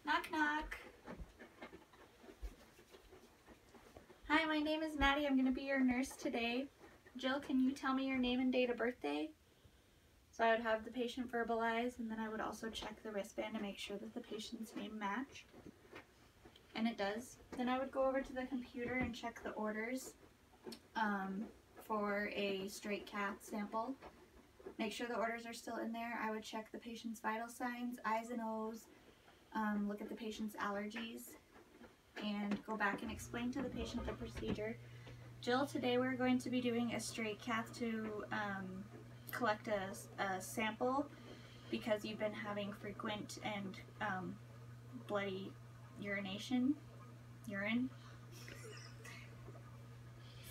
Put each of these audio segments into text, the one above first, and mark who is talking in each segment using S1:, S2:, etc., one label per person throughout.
S1: Knock, knock. Hi, my name is Maddie. I'm going to be your nurse today. Jill, can you tell me your name and date of birthday? So I would have the patient verbalize, and then I would also check the wristband to make sure that the patient's name matched. And it does. Then I would go over to the computer and check the orders for a straight cath sample. Make sure the orders are still in there. I would check the patient's vital signs, I's and O's, look at the patient's allergies, and go back and explain to the patient the procedure. Jill, today we're going to be doing a straight cath to collect a sample because you've been having frequent and bloody urine.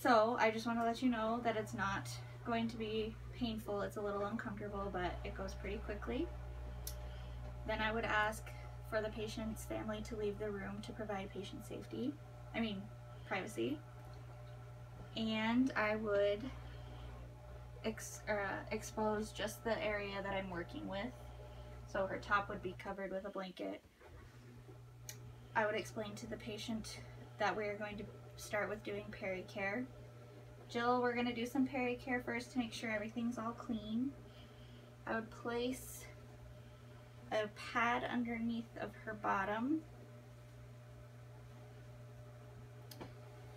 S1: So I just want to let you know that it's not going to be painful. It's a little uncomfortable, but it goes pretty quickly. Then I would ask for the patient's family to leave the room to provide patient privacy. And I would expose just the area that I'm working with. So her top would be covered with a blanket. I would explain to the patient that we are going to start with doing peri-care. Jill, we're going to do some peri-care first to make sure everything's all clean. I would place a pad underneath of her bottom.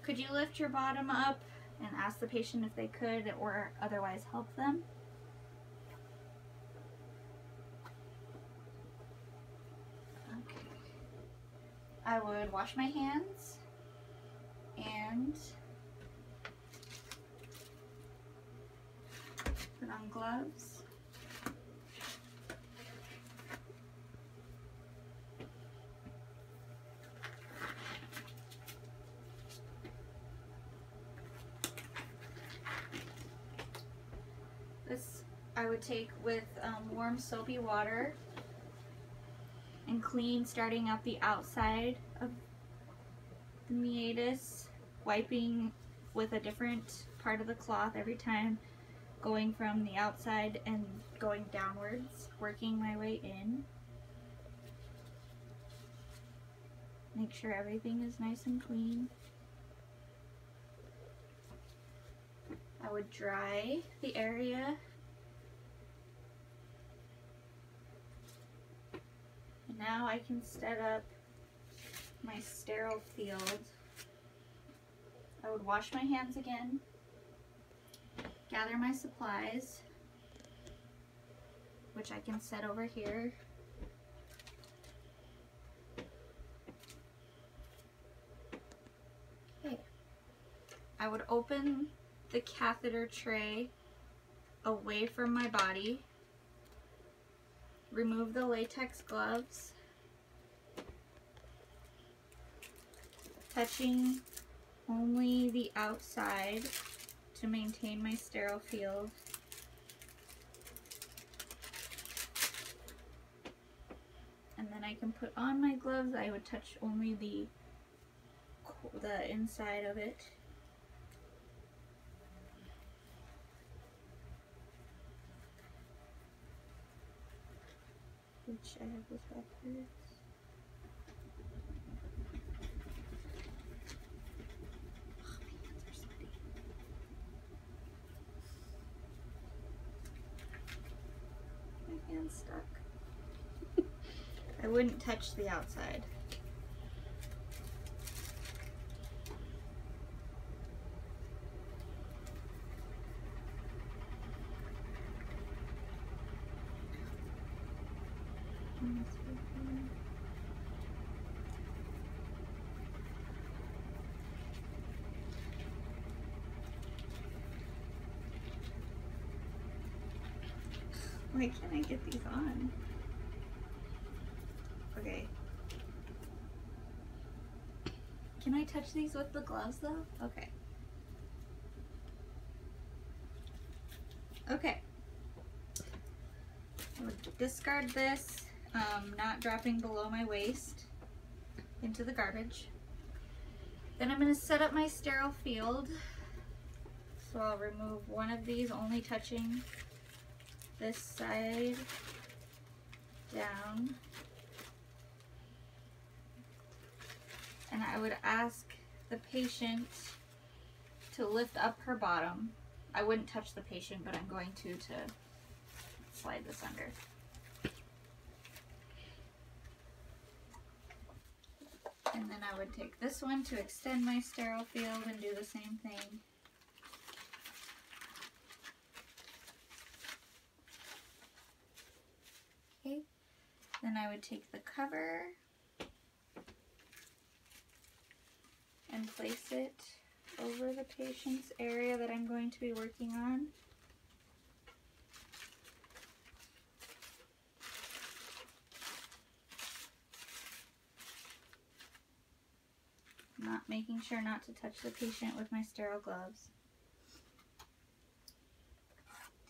S1: Could you lift your bottom up and ask the patient if they could, or otherwise help them? Okay. I would wash my hands and put on gloves. This I would take with warm soapy water and clean, starting out the outside of the meatus, wiping with a different part of the cloth every time, going from the outside and going downwards, working my way in. Make sure everything is nice and clean. I would dry the area. And now I can set up my sterile field. I would wash my hands again, gather my supplies, which I can set over here. Okay. I would open the catheter tray away from my body, remove the latex gloves, touching only the outside to maintain my sterile field. And then I can put on my gloves. I would touch only the inside of it. Which I have this backwards. Oh, my hands are sweaty. My hand's stuck. I wouldn't touch the outside. Why can't I get these on? Okay. Can I touch these with the gloves though? Okay. Okay. I would discard this, not dropping below my waist into the garbage. Then I'm going to set up my sterile field. So I'll remove one of these, only touching this side down. and I would ask the patient to lift up her bottom. I wouldn't touch the patient, but I'm going to slide this under. And then I would take this one to extend my sterile field and do the same thing. Okay, then I would take the cover and place it over the patient's area that I'm going to be working on. Making sure not to touch the patient with my sterile gloves.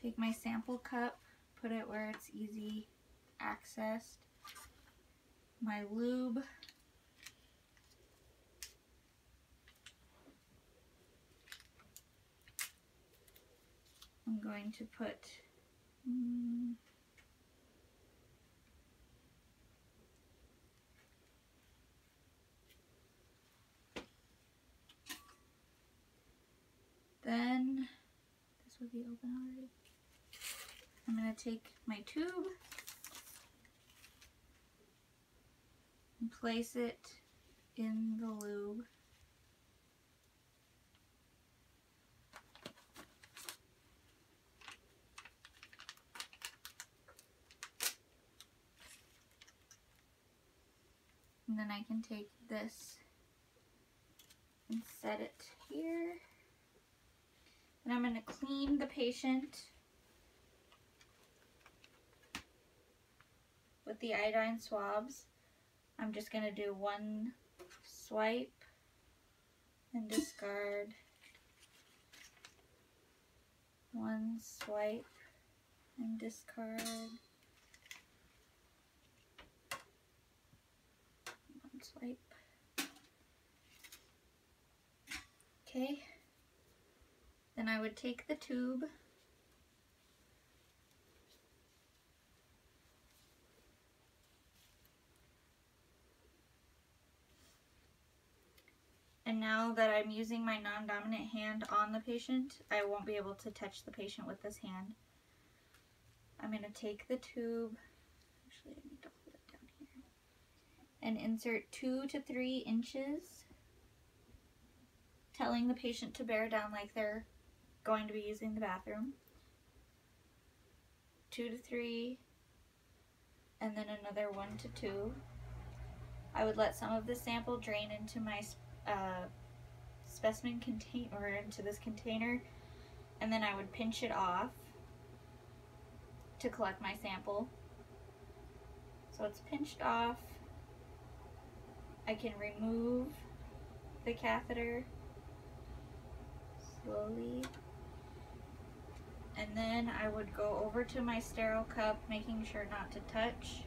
S1: Take my sample cup, put it where it's easy accessed. My lube. I'm going to put then this would be open already. I'm going to take my tube and place it in the lube. And then I can take this and set it here. And I'm going to clean the patient with the iodine swabs. I'm just going to do one swipe and discard. One swipe and discard. One swipe. Okay. Then I would take the tube and now that I'm using my non-dominant hand on the patient, I won't be able to touch the patient with this hand. I'm going to take the tube, actually I need to hold it down here, and insert 2 to 3 inches, telling the patient to bear down like they're going to be using the bathroom. 2 to 3, and then another 1 to 2. I would let some of the sample drain into my specimen container, or into this container, and then I would pinch it off to collect my sample. So it's pinched off. I can remove the catheter slowly. And then I would go over to my sterile cup, making sure not to touch.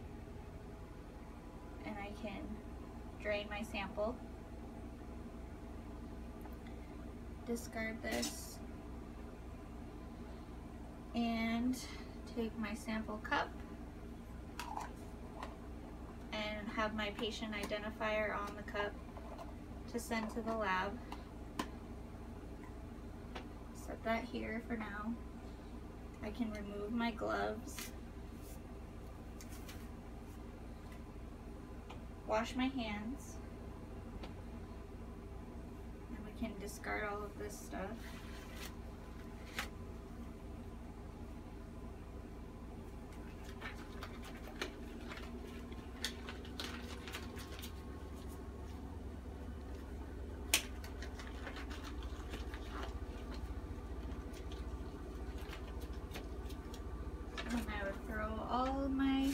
S1: And I can drain my sample. Discard this. And take my sample cup and have my patient identifier on the cup to send to the lab. Set that here for now. I can remove my gloves, wash my hands, and we can discard all of this stuff. And I would throw all my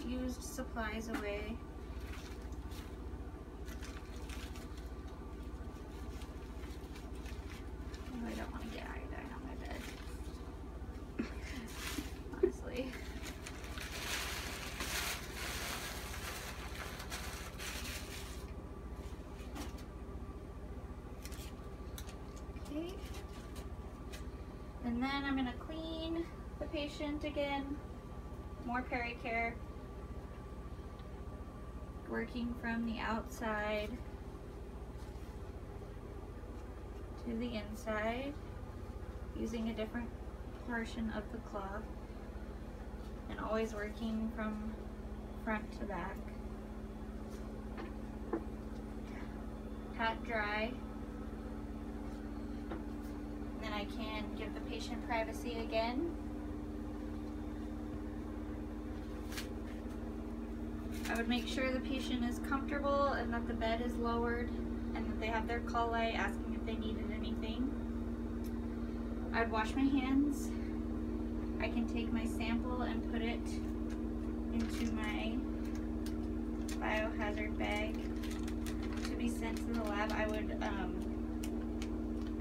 S1: used supplies away. Oh, I don't want to get iodine on my bed. Honestly. Okay. And then I'm going to clean the patient again. More pericare. Working from the outside to the inside using a different portion of the cloth, and always working from front to back. Pat dry. Then I can give the patient privacy again. I would make sure the patient is comfortable and that the bed is lowered and that they have their call light asking if they needed anything. I'd wash my hands. I can take my sample and put it into my biohazard bag to be sent to the lab. I would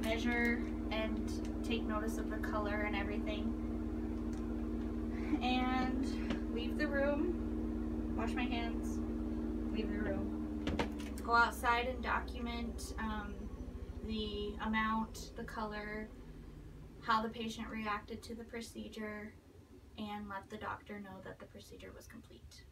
S1: measure and take notice of the color and everything, and leave the room, wash my hands, leave the room. Go outside and document the amount, the color, how the patient reacted to the procedure, and let the doctor know that the procedure was complete.